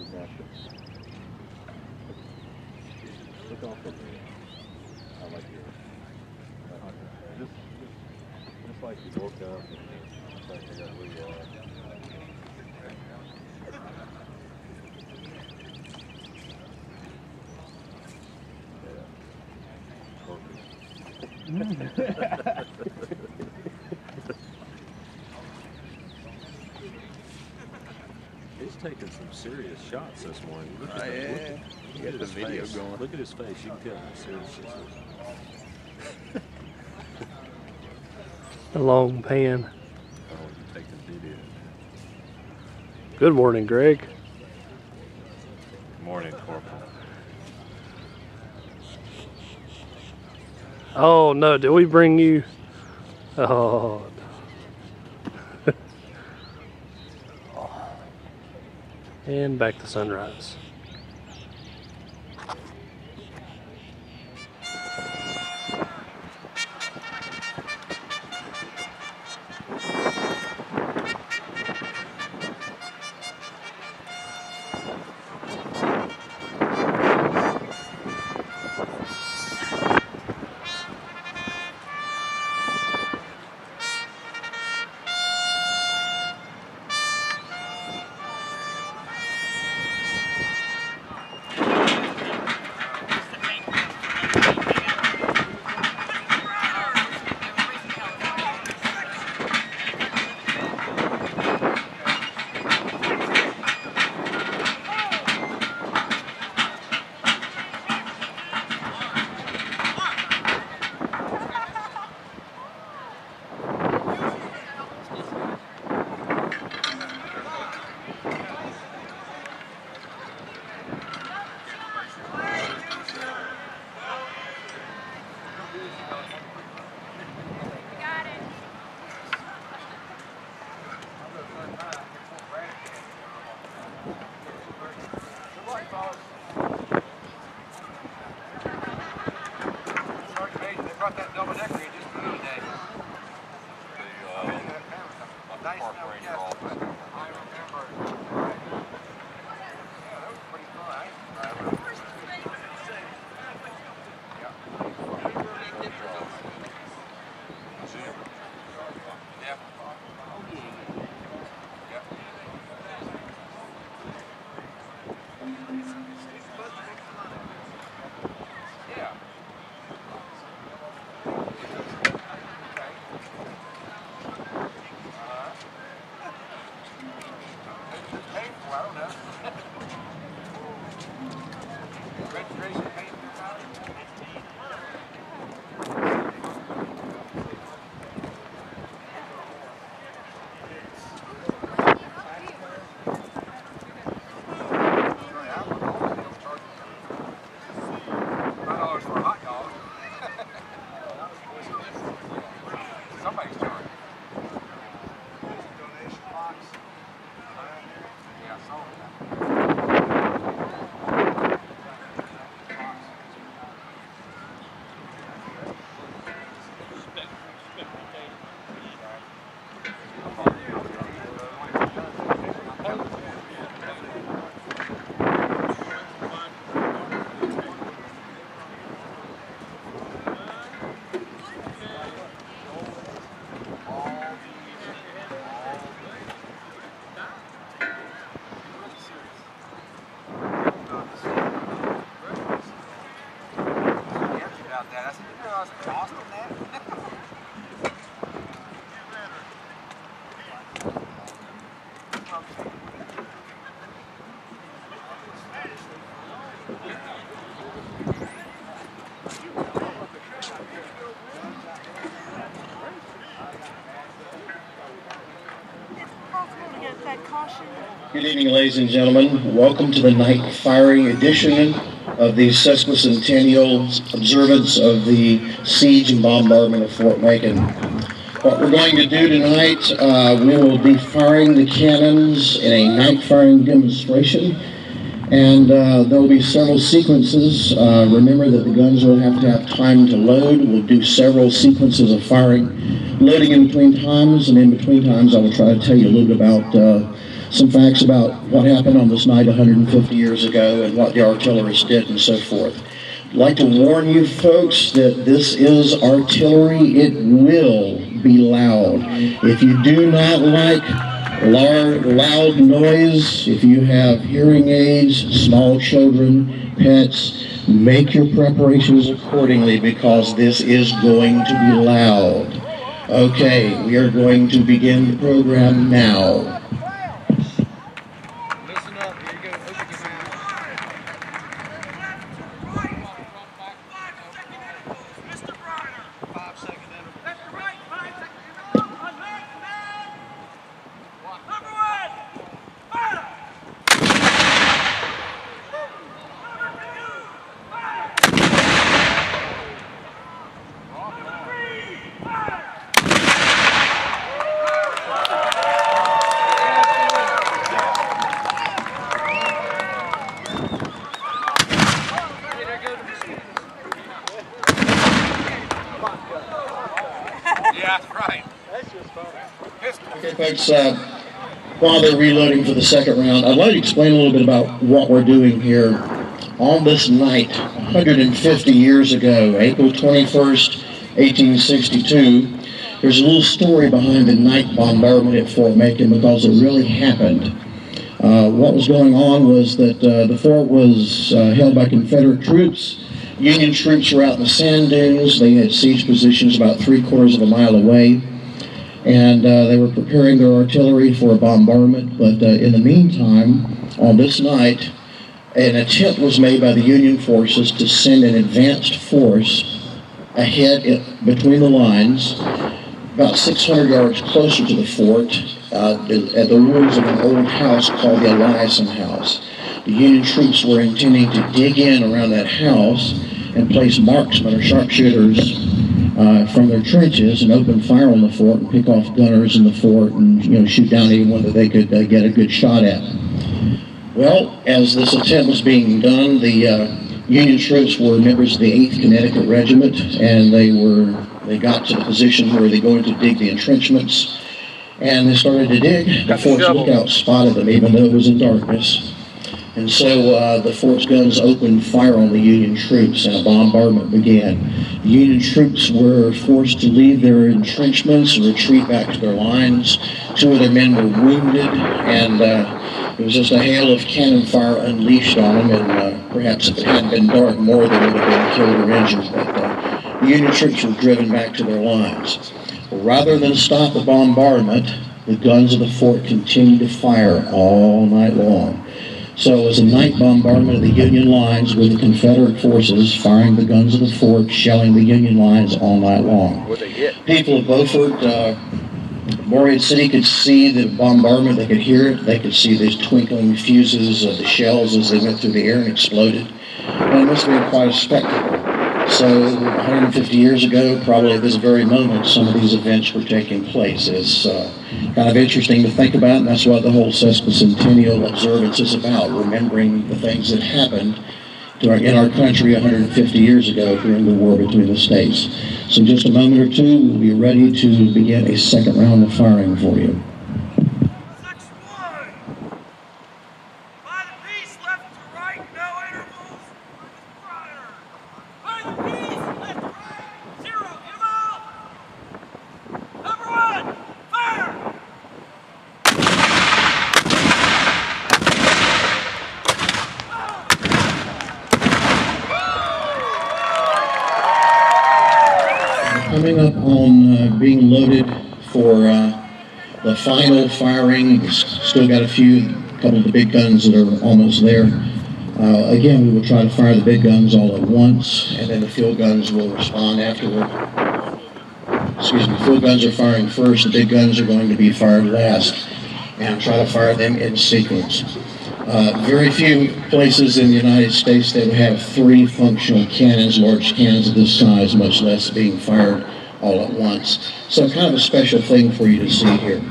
napkins. Look off of me. I like your. Just like you woke up and try to figure out where you are. He's taking some serious shots this morning. Look at look at his video face. Going. Look at his face. You can tell how serious this is. A long pan. Oh, you taking video. Good morning, Greg. Good morning, Corporal. Oh no, did we bring you? Oh. And back to sunrise. Good evening, ladies and gentlemen. Welcome to the night firing edition of the sesquicentennial observance of the siege and bombardment of Fort Macon. What we're going to do tonight, we will be firing the cannons in a night firing demonstration, and there will be several sequences. Remember that the guns will have to have time to load. We'll do several sequences of firing, loading in between times, and in between times I will try to tell you a little bit about some facts about what happened on this night 150 years ago and what the artillerists did and so forth. I'd like to warn you folks that this is artillery. It will be loud. If you do not like loud noise, if you have hearing aids, small children, pets, make your preparations accordingly, because this is going to be loud. Okay, we are going to begin the program now. Listen up, here you go. Open your mouth. Mr. Briner. 5 second interval. Left to right, 5 second interval. On left, man. Number 1, fire. Number 2, fire. Number 3, fire. Yeah, right. That's just fun. Okay, folks, while they're reloading for the second round, I'd like to explain a little bit about what we're doing here. On this night, 150 years ago, April 21st, 1862, there's a little story behind the night bombardment at Fort Macon, because it really happened. What was going on was that the fort was held by Confederate troops. Union troops were out in the sand dunes. They had siege positions about 3/4 of a mile away, and they were preparing their artillery for a bombardment. But in the meantime, on this night, an attempt was made by the Union forces to send an advanced force ahead between the lines, about 600 yards closer to the fort, at the ruins of an old house called the Eliason House. The Union troops were intending to dig in around that house and place marksmen or sharpshooters from their trenches and open fire on the fort and pick off gunners in the fort and shoot down anyone that they could get a good shot at. Well, as this attempt was being done, the Union troops were members of the 8th Connecticut Regiment, and they got to the position where they going to dig the entrenchments, and they started to dig. The fort's lookout spotted them, even though it was in darkness. And so the fort's guns opened fire on the Union troops, and a bombardment began. The Union troops were forced to leave their entrenchments and retreat back to their lines. 2 of their men were wounded, and it was just a hail of cannon fire unleashed on them, and perhaps if it hadn't been dark more, they would have been killed or injured. But the Union troops were driven back to their lines. Rather than stop the bombardment, the guns of the fort continued to fire all night long. So it was a night bombardment of the Union lines with the Confederate forces firing the guns of the fort, shelling the Union lines all night long. People of Beaufort, Morehead City could see the bombardment. They could hear it. They could see these twinkling fuses of the shells as they went through the air and exploded. And it must have been quite a spectacle. So 150 years ago, probably at this very moment, some of these events were taking place. It's kind of interesting to think about, and that's what the whole sesquicentennial observance is about, remembering the things that happened in our country 150 years ago during the war between the states. So in just a moment or two, we'll be ready to begin a second round of firing for you. Coming up on being loaded for the final firing. We've still got a couple of the big guns that are almost there. Again, we will try to fire the big guns all at once, and then the field guns will respond afterward. Excuse me, field guns are firing first, the big guns are going to be fired last, and try to fire them in sequence. Very few places in the United States that have 3 functional cannons, large cannons of this size, much less being fired all at once. So kind of a special thing for you to see here.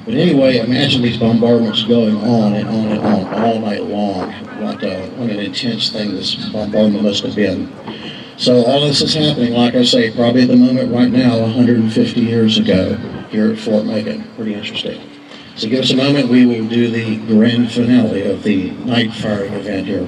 But anyway, imagine these bombardments going on and on and on all night long. What an intense thing this bombardment must have been. So all this is happening, like I say, probably at the moment right now, 150 years ago, here at Fort Macon. Pretty interesting. So give us a moment, we will do the grand finale of the night firing event here.